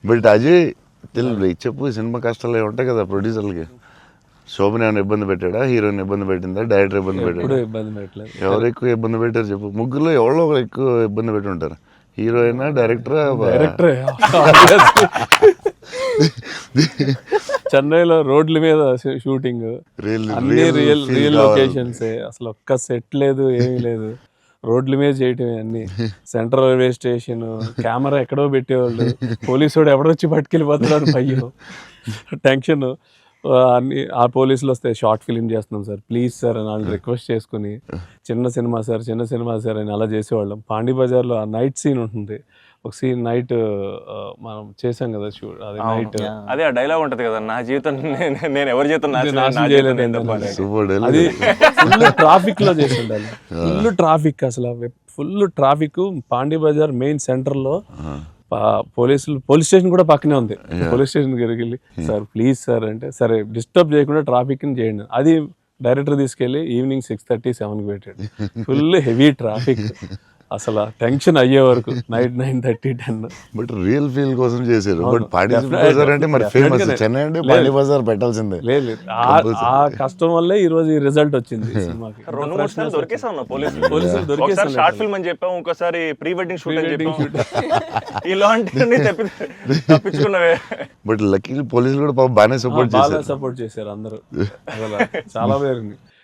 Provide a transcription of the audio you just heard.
But Ajay తెలియదు చెప్పు, cinema కష్టాలు ఏమి ఉంటాయి కదా ప్రొడ్యూసర్లకి. శోభన ఏమైనా ఇబ్బంది పెట్టాడా, హీరోయిన్ ఇబ్బంది పెట్టిందా, డైరెక్టర్ ఇబ్బంది పెట్టాడా? ఇబ్బంది పెట్టలేదు. ఎవరు ఎక్కువ ఇబ్బంది పెట్టారు చెప్పు? ముగ్గురులో ఎవరో ఒకరు ఎక్కువ ఇబ్బంది పెట్టి ఉంటారు. హీరోయినా, డైరెక్టరా? చెన్నైలో రోడ్ల మీద షూటింగ్, అన్ని రియల్ లొకేషన్స్, అసలు ఒక్క సెట్ లేదు, ఏమీ లేదు, రోడ్ల మీద చేయటమే అన్ని. సెంట్రల్ రైల్వే స్టేషన్, కెమెరా ఎక్కడో పెట్టేవాళ్ళు, పోలీసు వాడు ఎవడొచ్చి పట్టుకెళ్ళిపోతున్నాడు, భయం, టెన్షన్. అన్ని ఆ పోలీసులు వస్తే షార్ట్ ఫిలిం చేస్తున్నాం సార్ ప్లీజ్ సార్ అని వాళ్ళు రిక్వెస్ట్ చేసుకుని, చిన్న సినిమా సార్ అని అలా చేసేవాళ్ళం. పాండీ బజార్లో ఆ నైట్ సీన్ ఉంటుంది, ఒక సీన్ నైట్ మనం చేసాం కదా షూట్, అది నైట్, అదే ఆ డైలాగ్ ఉంటది కదా, నా జీవితం నేను ఎవరి జీవితం నాశనం చేయలేదు, అది ఫుల్ ట్రాఫిక్ లో చేసి ఉండాలి. ఫుల్ ట్రాఫిక్, అసలు full traffic. Pondy Bazaar main centre లో పోలీస్ స్టేషన్ కూడా పక్కనే ఉంది. పోలీస్ స్టేషన్ దగ్గరికి వెళ్ళి సార్ ప్లీజ్ సార్ అంటే, సరే డిస్టర్బ్ చేయకుండా ట్రాఫిక్ ని చేయండి. అది డైరెక్టర్ తీసుకెళ్ళి ఈవినింగ్ 6:30, 7కి పెట్టాడు. ఫుల్ హెవీ ట్రాఫిక్, అసలు టెన్షన్ అయ్యే వరకు నైట్ 9:30, 10. బట్ రియల్ ఫీల్ కోసం చేశారు. బట్ పాండీ బజార్ అంటే మరి ఫేమస్, చెన్నై అంటే పాండీ బజార్ పెట్టాల్సిందే. లేదు, ఆ కష్టం వల్లే ఈ రోజు ఈ రిజల్ట్ వచ్చింది సినిమాకి. 2-3 సార్లు దొరికేసాం పోలీసులు దొరికేసాం. షార్ట్ ఫిల్మ్ అని చెప్పాము, ఇంకోసారి ప్రీ వెడ్డింగ్ షూట్ అని చెప్పాము. ఇలాంటివన్నీ తప్పించుకున్నవే. బట్ లక్కీ పోలీసులు కూడా బాగానే సపోర్ట్ చేశారు అందరూ, చాలా పేరుంది.